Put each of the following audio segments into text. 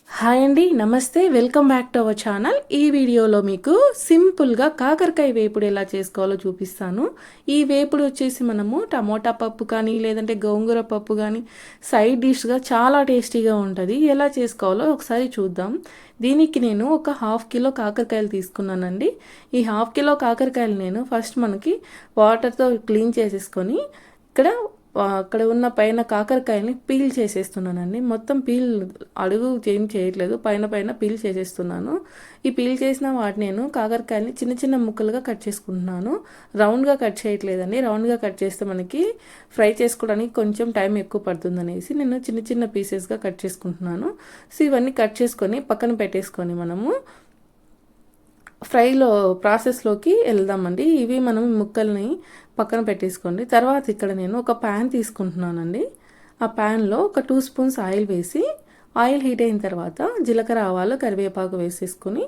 Hi అండి, నమస్తే. Welcome back to our channel. ఈ వీడియోలో మీకు సింపుల్గా కాకరకాయ వేపుడు ఎలా చేసుకోవాలో చూపిస్తాను. ఈ వేపుడు వచ్చేసి మనము టమోటా పప్పు కానీ లేదంటే గోంగూర పప్పు కానీ సైడ్ డిష్గా చాలా టేస్టీగా ఉంటుంది. ఎలా చేసుకోవాలో ఒకసారి చూద్దాం. దీనికి నేను ఒక 1/2 కిలో కాకరకాయలు తీసుకున్నానండి. ఈ 1/2 కిలో కాకరకాయలు నేను ఫస్ట్ మనకి వాటర్తో క్లీన్ చేసేసుకొని అక్కడ ఉన్న పైన కాకరకాయని పీల్ చేసేస్తున్నానండి. మొత్తం పీల్ అడుగు ఏం చేయట్లేదు, పైన పైన పీల్ చేసేస్తున్నాను. ఈ పీల్ చేసిన వాటిని నేను కాకరకాయని చిన్న చిన్న ముక్కలుగా కట్ చేసుకుంటున్నాను. రౌండ్గా కట్ చేయట్లేదండి. రౌండ్గా కట్ చేస్తే మనకి ఫ్రై చేసుకోవడానికి కొంచెం టైం ఎక్కువ పడుతుంది అనేసి నేను చిన్న చిన్న పీసెస్గా కట్ చేసుకుంటున్నాను. సో ఇవన్నీ కట్ చేసుకొని పక్కన పెట్టేసుకొని మనము ప్రాసెస్లోకి వెళ్దామండి. ఇవి మనం ముక్కల్ని పక్కన పెట్టేసుకోండి. తర్వాత ఇక్కడ నేను ఒక ప్యాన్ తీసుకుంటున్నానండి. ఆ ప్యాన్లో ఒక 2 స్పూన్స్ ఆయిల్ వేసి, ఆయిల్ హీట్ అయిన తర్వాత జీలకర్ర, ఆవాలు, కరివేపాకు వేసేసుకొని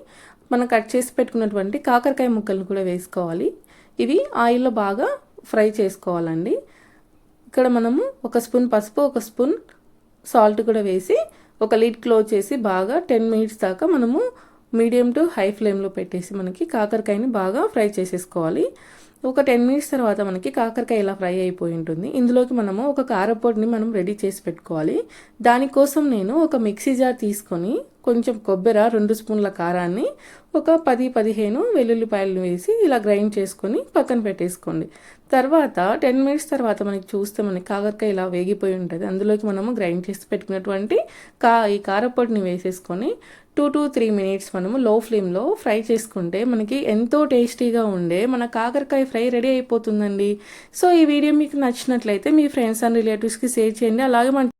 మనం కట్ చేసి పెట్టుకున్నటువంటి కాకరకాయ ముక్కలను కూడా వేసుకోవాలి. ఇవి ఆయిల్లో బాగా ఫ్రై చేసుకోవాలండి. ఇక్కడ మనము 1 స్పూన్ పసుపు, 1 స్పూన్ సాల్ట్ కూడా వేసి ఒక లిడ్ క్లోజ్ చేసి బాగా 10 మినిట్స్ దాకా మనము మీడియం టు హై ఫ్లేమ్లో పెట్టేసి మనకి కాకరకాయని బాగా ఫ్రై చేసేసుకోవాలి. ఒక 10 మినిట్స్ తర్వాత మనకి కాకరకాయ ఇలా ఫ్రై అయిపోయి ఉంటుంది. ఇందులోకి మనము ఒక కారపొడిని మనం రెడీ చేసి పెట్టుకోవాలి. దానికోసం నేను ఒక మిక్సీ జార్ తీసుకొని కొంచెం కొబ్బరి, 2 స్పూన్ల కారాన్ని, ఒక 10-15 వెల్లుల్లిపాయలు వేసి ఇలా గ్రైండ్ చేసుకొని పక్కన పెట్టేసుకోండి. తర్వాత 10 మినిట్స్ తర్వాత మనకి చూస్తే మనకి కాకరకాయ ఇలా వేగిపోయి ఉంటుంది. అందులోకి మనము గ్రైండ్ చేసి పెట్టుకున్నటువంటి ఈ కారపొడిని వేసేసుకొని 2 to 3 మినిట్స్ మనము లో ఫ్లేమ్లో ఫ్రై చేసుకుంటే మనకి ఎంతో టేస్టీగా ఉండే మన కాకరకాయ ఫ్రై రెడీ అయిపోతుందండి. సో ఈ వీడియో మీకు నచ్చినట్లయితే మీ ఫ్రెండ్స్ అండ్ రిలేటివ్స్కి షేర్ చేయండి. అలాగే మన